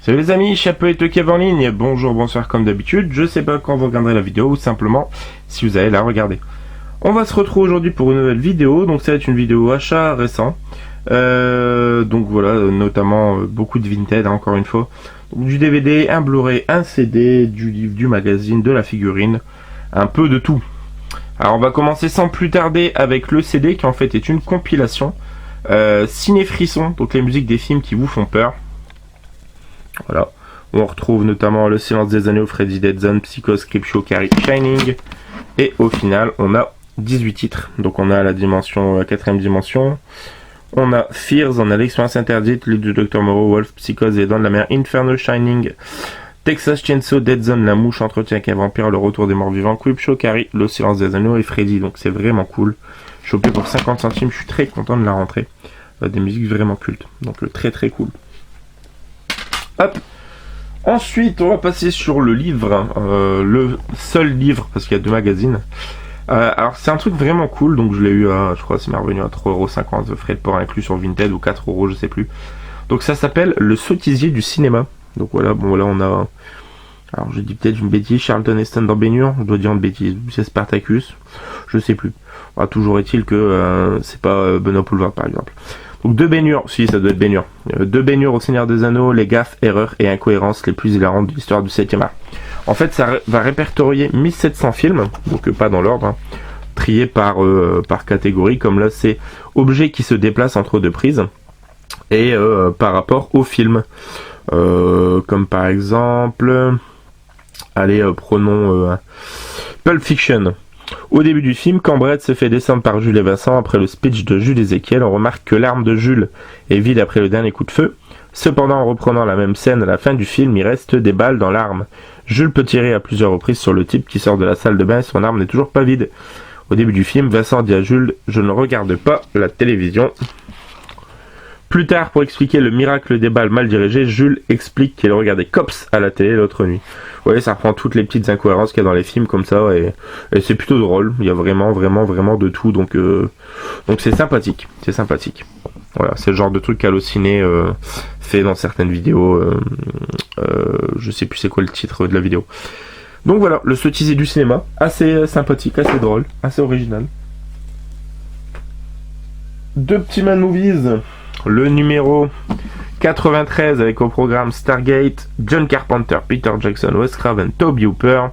Salut les amis, Chapeau et Kev en ligne, bonjour, bonsoir comme d'habitude, je sais pas quand vous regarderez la vidéo ou simplement si vous allez la regarder. On va se retrouver aujourd'hui pour une nouvelle vidéo, donc ça va être une vidéo achat récent. Donc voilà, notamment beaucoup de Vinted, encore une fois. Donc, du DVD, un Blu-ray, un CD, du livre, du magazine, de la figurine, un peu de tout. Alors on va commencer sans plus tarder avec le CD qui en fait est une compilation Ciné Frisson, donc les musiques des films qui vous font peur. Voilà, on retrouve notamment Le Silence des Agneaux, Freddy Dead Zone, Psychose, Creepshow, Carrie, Shining. Et au final, on a 18 titres. Donc on a la dimension, la quatrième dimension. On a Fears, on a L'Expérience Interdite, L'île du Dr Moreau, Wolf, Psychose, Les Dents de la Mer, Inferno, Shining, Texas Chainsaw, Dead Zone, La Mouche, Entretien avec un vampire, Le Retour des Morts Vivants, Creepshow, Carrie, Le Silence des Agneaux et Freddy. Donc c'est vraiment cool. Chopé pour 50 centimes, je suis très content de la rentrée. Des musiques vraiment cultes. Donc très très cool. Hop. Ensuite, on va passer sur le livre, le seul livre, parce qu'il y a deux magazines. Alors, c'est un truc vraiment cool, donc je l'ai eu à, je crois, c'est revenu à 3,50€, frais de port inclus sur Vinted, ou 4€, je sais plus. Donc ça s'appelle Le Sottisier du cinéma. Donc voilà, bon là on a, alors je dis peut-être une bêtise, Charlton Heston dans Bénure, je dois dire une bêtise, c'est Spartacus, je sais plus. Voilà, toujours est-il que c'est pas Benoît Poulvord par exemple. Donc deux baignures, si ça doit être baignure. Deux baignures au Seigneur des Anneaux, les gaffes, erreurs et incohérences les plus hilarantes de l'histoire du 7e art. En fait, ça va répertorier 1700 films, donc pas dans l'ordre, hein, triés par catégorie, comme là c'est objets qui se déplacent entre deux prises, et par rapport au film. Comme par exemple, allez, prenons Pulp Fiction. Au début du film, quand Brett se fait descendre par Jules et Vincent après le speech de Jules Ezekiel, on remarque que l'arme de Jules est vide après le dernier coup de feu. Cependant, en reprenant la même scène à la fin du film, il reste des balles dans l'arme. Jules peut tirer à plusieurs reprises sur le type qui sort de la salle de bain et son arme n'est toujours pas vide. Au début du film, Vincent dit à Jules « Je ne regarde pas la télévision ». Plus tard, pour expliquer le miracle des balles mal dirigées, Jules explique qu'il regardait Cops à la télé l'autre nuit. Vous voyez, ça reprend toutes les petites incohérences qu'il y a dans les films comme ça, et c'est plutôt drôle. Il y a vraiment de tout, donc c'est sympathique. C'est sympathique. Voilà, c'est le genre de truc qu'Allociné fait dans certaines vidéos. Je sais plus c'est quoi le titre de la vidéo. Donc voilà, le sottisier du cinéma, assez sympathique, assez drôle, assez original. Deux petits man movies. Le numéro 93 avec au programme Stargate, John Carpenter, Peter Jackson, Wes Craven, Tobe Hooper,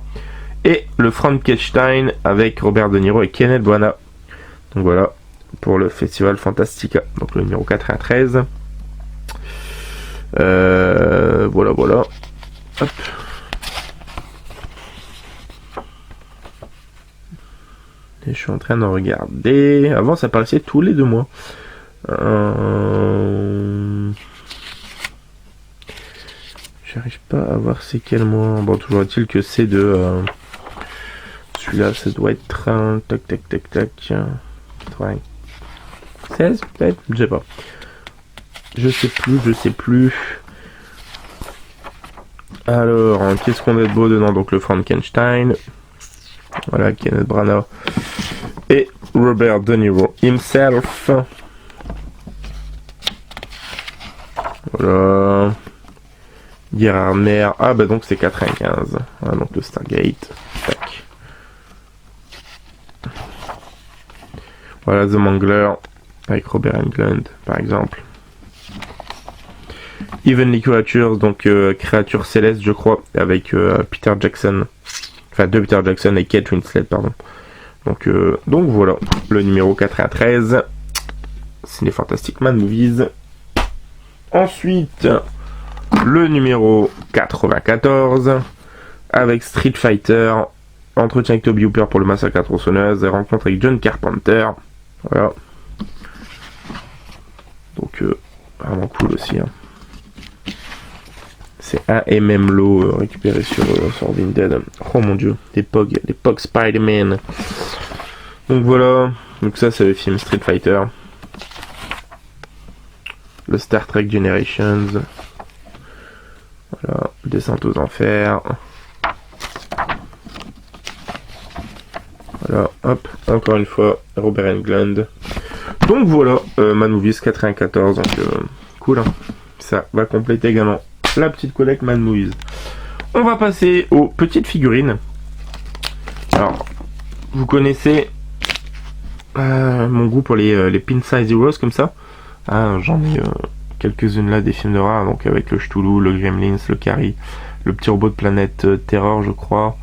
et le Frankenstein avec Robert De Niro et Kenneth Branagh. Donc voilà, pour le Festival Fantastica, donc le numéro 93. Voilà. Hop. Et je suis en train de regarder. Avant, ça apparaissait tous les 2 mois. J'arrive pas à voir c'est quel mois. Bon, toujours est-il que c'est de celui-là, ça doit être tac 16 peut-être, je sais plus. Alors, qu'est-ce qu'on a de beau dedans? Donc le Frankenstein, voilà, Kenneth Branagh et Robert De Niro himself. Voilà. Gérard Mer. Ah bah donc c'est 95. Voilà, donc le Stargate. Tac. Voilà The Mangler avec Robert Englund par exemple. Heavenly Creatures, donc créatures célestes je crois, avec Peter Jackson. Enfin de Peter Jackson et Kate Winslet pardon. Donc voilà, le numéro 93. Ciné Fantastic Man Movies. Ensuite, le numéro 94, avec Street Fighter, entretien avec Tobe Hooper pour le massacre à la tronçonneuse, et rencontre avec John Carpenter. Voilà. Donc, vraiment cool aussi. Hein. C'est un et même lot récupéré sur Vinted. Oh mon dieu, des Pog Spider-Man. Donc voilà, donc ça c'est le film Street Fighter. Le Star Trek Generations. Voilà, Descente aux Enfers. Voilà, hop, encore une fois, Robert Englund. Donc voilà, Man Movies 94, donc cool, hein. Ça va compléter également la petite collecte Mad Movies. On va passer aux petites figurines. Alors, vous connaissez mon goût pour les Pin Size Heroes comme ça. J'en ai quelques-unes là des films d'horreur, donc avec le Cthulhu, le Gremlins, le Carrie, le petit robot de planète Terror je crois,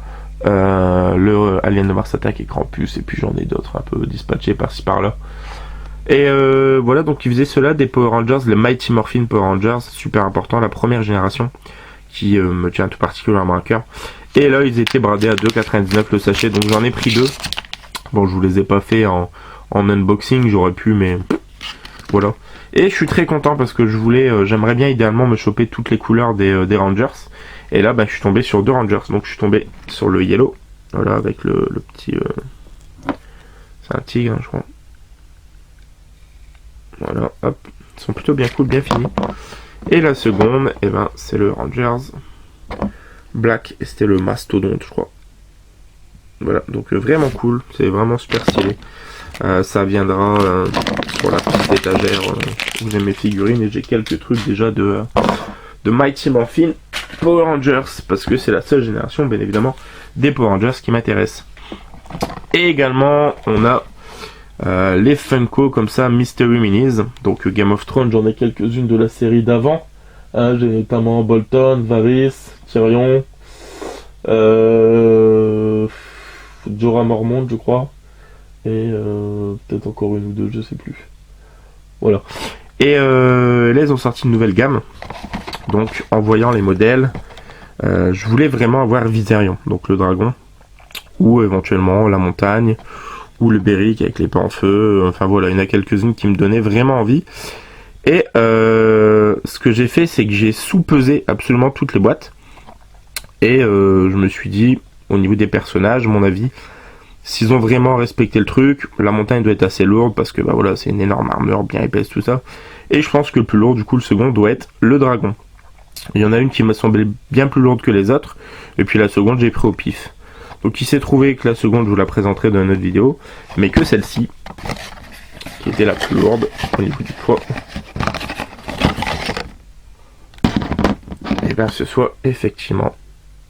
le Alien de Mars Attack et Krampus, et puis j'en ai d'autres un peu dispatchés par-ci par-là. Et voilà, donc ils faisaient cela des Power Rangers, les Mighty Morphin Power Rangers, super important, la première génération, qui me tient tout particulièrement à cœur. Et là ils étaient bradés à 2,99 le sachet, donc j'en ai pris 2. Bon, je vous les ai pas fait en unboxing, j'aurais pu, mais voilà. Et je suis très content parce que j'aimerais bien idéalement me choper toutes les couleurs des Rangers. Et là, je suis tombé sur 2 Rangers. Donc je suis tombé sur le Yellow, voilà, avec le petit... c'est un tigre, je crois. Voilà, hop. Ils sont plutôt bien cool, bien finis. Et la seconde, c'est le Rangers Black, et c'était le Mastodonte, je crois. Voilà, donc vraiment cool, c'est vraiment super stylé. Ça viendra sur la petite étagère où j'ai mes figurines, et j'ai quelques trucs déjà de Mighty Morphin Power Rangers, parce que c'est la seule génération, bien évidemment, des Power Rangers qui m'intéresse. Et également, on a les Funko comme ça, Mystery Minis. Donc Game of Thrones, j'en ai quelques-unes de la série d'avant. J'ai notamment Bolton, Varys, Tyrion, Jorah Mormont, je crois. Et peut-être encore une ou deux, je sais plus. Voilà. Et là, ils ont sorti une nouvelle gamme. Donc, en voyant les modèles, je voulais vraiment avoir Viserion, donc le dragon, ou éventuellement la montagne, ou le Beric avec l'épée en feu. Enfin voilà, il y en a quelques-unes qui me donnaient vraiment envie. Et ce que j'ai fait, c'est que j'ai sous-pesé absolument toutes les boîtes. Et je me suis dit, au niveau des personnages, mon avis, s'ils ont vraiment respecté le truc, la montagne doit être assez lourde parce que voilà, c'est une énorme armure bien épaisse, tout ça. Et je pense que le plus lourd, du coup, le second doit être le dragon. Il y en a une qui m'a semblé bien plus lourde que les autres, et puis la seconde, j'ai pris au pif. Donc il s'est trouvé que la seconde, je vous la présenterai dans une autre vidéo, mais que celle-ci, qui était la plus lourde au niveau du poids, et ce soit effectivement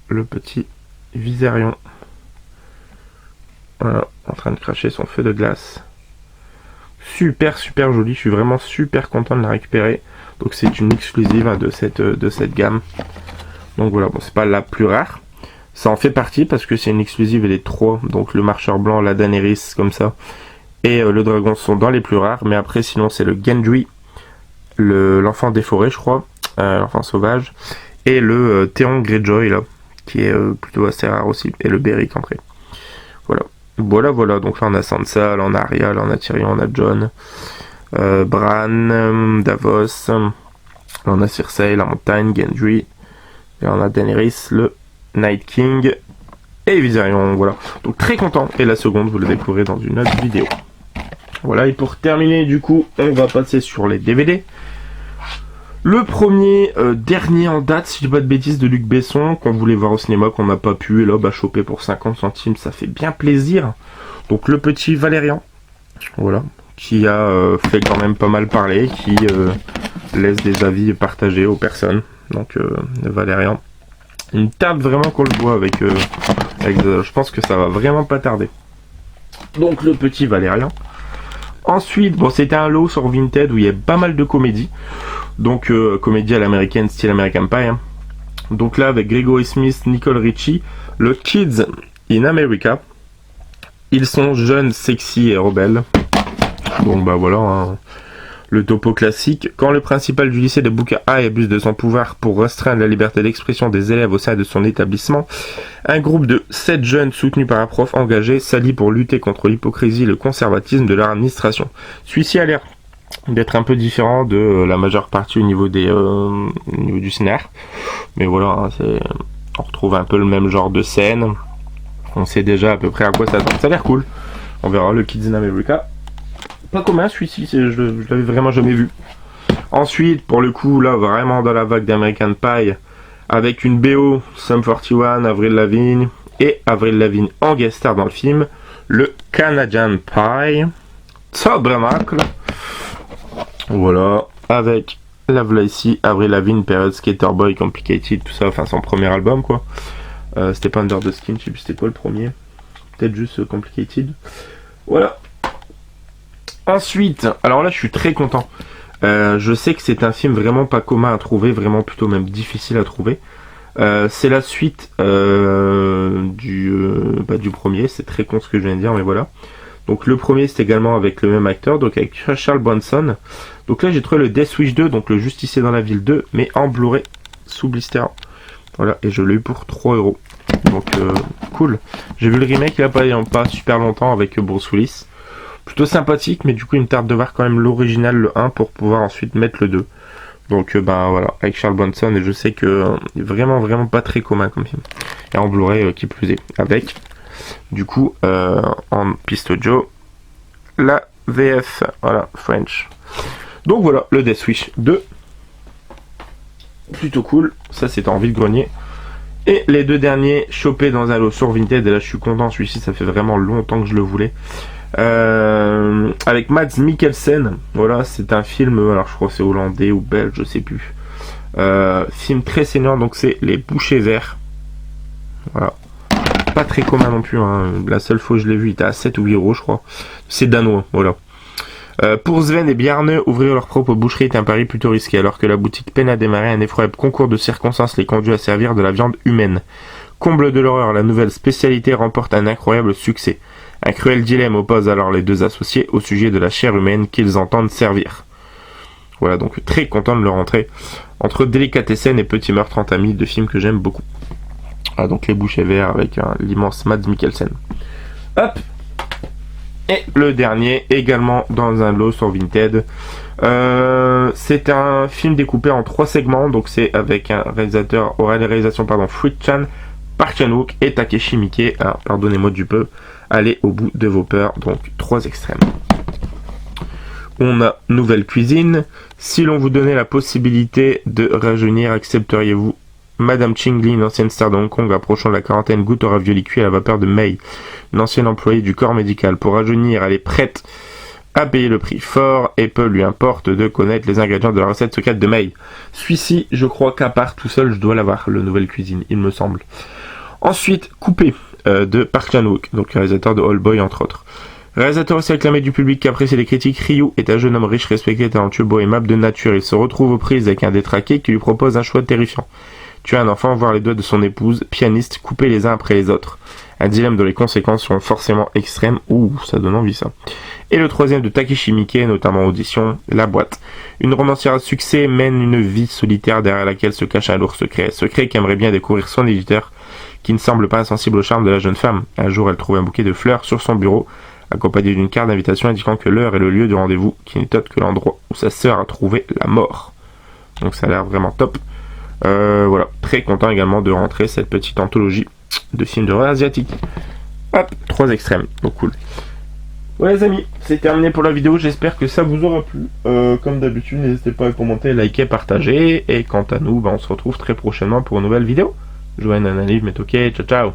le petit Viserion. Voilà, en train de cracher son feu de glace. Super joli, je suis vraiment super content de la récupérer. Donc c'est une exclusive de cette gamme. Donc voilà, bon, c'est pas la plus rare. Ça en fait partie parce que c'est une exclusive et les 3, donc le marcheur blanc, la Daenerys comme ça, et le dragon sont dans les plus rares. Mais après sinon c'est le Gendry, l'enfant des forêts je crois, l'enfant sauvage, et le Theon Greyjoy là, qui est plutôt assez rare aussi, et le Beric après. Voilà, donc là on a Sansa, là on a Arya, là on a Tyrion, on a Jon, Bran, Davos, là on a Cersei, la montagne, Gendry, là on a Daenerys, le Night King, et Viserion, voilà. Donc très content, et la seconde vous le découvrez dans une autre vidéo. Voilà, et pour terminer du coup, on va passer sur les DVD. Le premier, dernier en date, si je dis pas de bêtises, de Luc Besson, qu'on voulait voir au cinéma, qu'on n'a pas pu, et là, choper pour 50 centimes, ça fait bien plaisir. Donc le petit Valérian, voilà, qui a fait quand même pas mal parler, qui laisse des avis partagés aux personnes. Donc Valérian, il me tarde vraiment qu'on le voit avec je pense que ça va vraiment pas tarder. Donc le petit Valérian. Ensuite, bon, c'était un lot sur Vinted où il y a pas mal de comédies. Donc comédie à l'américaine, style American Pie. Hein. Donc là, avec Gregory Smith, Nicole Richie, le Kids in America. Ils sont jeunes, sexy et rebelles. Donc voilà, hein. Le topo classique. Quand le principal du lycée de Buka High abuse de son pouvoir pour restreindre la liberté d'expression des élèves au sein de son établissement, un groupe de 7 jeunes soutenus par un prof engagé s'allie pour lutter contre l'hypocrisie et le conservatisme de leur administration. Celui-ci a l'air d'être un peu différent de la majeure partie au niveau du scénar. Mais voilà, hein, on retrouve un peu le même genre de scène. On sait déjà à peu près à quoi ça donne. Ça a l'air cool. On verra le Kids in America. Pas commun celui-ci, je l'avais vraiment jamais vu. Ensuite, pour le coup, là, vraiment dans la vague d'American Pie, avec une BO, Sum 41, Avril Lavigne, et Avril Lavigne en guest star dans le film, le Canadian Pie, Tabernacle. Voilà, avec La voilà ici, Avril Lavigne, période Skater Boy, Complicated, tout ça, enfin son premier album quoi. C'était pas Under the Skin, je sais plus c'était quoi le premier. Peut-être juste Complicated. Voilà. Ensuite, alors là je suis très content. Je sais que c'est un film vraiment pas commun à trouver, vraiment plutôt même difficile à trouver. C'est la suite du premier, c'est très con ce que je viens de dire, mais voilà. Donc le premier c'est également avec le même acteur, donc avec Charles Bronson. Donc là j'ai trouvé le Death Wish 2, donc le Justicier dans la ville 2, mais en Blu-ray sous blister. Voilà, et je l'ai eu pour 3 €. Donc cool. J'ai vu le remake il n'y a pas super longtemps avec Bruce Willis. Plutôt sympathique, mais du coup il me tarde de voir quand même l'original, le 1, pour pouvoir ensuite mettre le 2. Donc ben voilà, avec Charles Bronson, et je sais que vraiment pas très commun comme film. Et en Blu-ray qui plus est, avec du coup en piste Joe, la VF, voilà, French. Donc voilà, le Death Wish 2. Plutôt cool, ça c'était en vide-grenier. Et les deux derniers, chopés dans un lot sur Vinted, et là je suis content, celui-ci ça fait vraiment longtemps que je le voulais. Avec Mads Mikkelsen, voilà, c'est un film, alors je crois que c'est hollandais ou belge, je sais plus. Film très saignant, donc c'est Les Bouchers Verts. Voilà. Pas très commun non plus, hein. La seule fois que je l'ai vu, il était à 7 ou 8 € je crois. C'est danois, voilà. Pour Sven et Bjarne, ouvrir leur propre boucherie est un pari plutôt risqué, alors que la boutique peine à démarrer, un effroyable concours de circonstances les conduit à servir de la viande humaine. Comble de l'horreur, la nouvelle spécialité remporte un incroyable succès. Un cruel dilemme oppose alors les deux associés au sujet de la chair humaine qu'ils entendent servir. Voilà, donc très content de leur entrée. Entre délicatessen et petit meurtre en tamis, deux films que j'aime beaucoup. Ah, donc Les Bouchers Verts avec l'immense Mads Mikkelsen. Hop. Et le dernier, également dans un lot sur Vinted. C'est un film découpé en 3 segments, donc c'est avec un réalisation Fruit Chan, Park Chan-wook et Takeshi Miike. Alors, pardonnez-moi du peu, allez au bout de vos peurs, donc 3 extrêmes. On a Nouvelle Cuisine. Si l'on vous donnait la possibilité de rajeunir, accepteriez-vous? Madame Ching Li, une ancienne star de Hong Kong approchant de la quarantaine, goûte au ravioli cuit à la vapeur de Mei, une ancienne employée du corps médical. Pour rajeunir, elle est prête à payer le prix fort et peu lui importe de connaître les ingrédients de la recette secrète de Mei. Celui-ci, je crois qu'à part tout seul, je dois l'avoir, le Nouvelle Cuisine, il me semble. Ensuite, Coupé, de Park Chan-wook, donc réalisateur de All Boy entre autres. Réalisateur aussi acclamé du public qui apprécie les critiques, Ryu est un jeune homme riche, respecté, talentueux, beau, aimable de nature. Il se retrouve aux prises avec un détraqué qui lui propose un choix terrifiant. Tuer un enfant, voir les doigts de son épouse, pianiste, coupés les uns après les autres. Un dilemme dont les conséquences seront forcément extrêmes. Ouh, ça donne envie ça. Et le troisième de Takeshi Miike, notamment Audition, La Boîte. Une romancière à succès mène une vie solitaire derrière laquelle se cache un lourd secret. Secret qu'aimerait bien découvrir son éditeur, qui ne semble pas insensible au charme de la jeune femme. Un jour, elle trouve un bouquet de fleurs sur son bureau, accompagné d'une carte d'invitation indiquant que l'heure et le lieu de rendez-vous, qui n'est autre que l'endroit où sa sœur a trouvé la mort. Donc ça a l'air vraiment top. Voilà, très content également de rentrer cette petite anthologie de films d'horreur asiatiques. Hop, 3 extrêmes, donc cool. Ouais les amis, c'est terminé pour la vidéo, j'espère que ça vous aura plu. Comme d'habitude, n'hésitez pas à commenter, liker, partager. Et quant à nous, on se retrouve très prochainement pour une nouvelle vidéo. Joanne, Anna-Liv, mais ok, ciao ciao.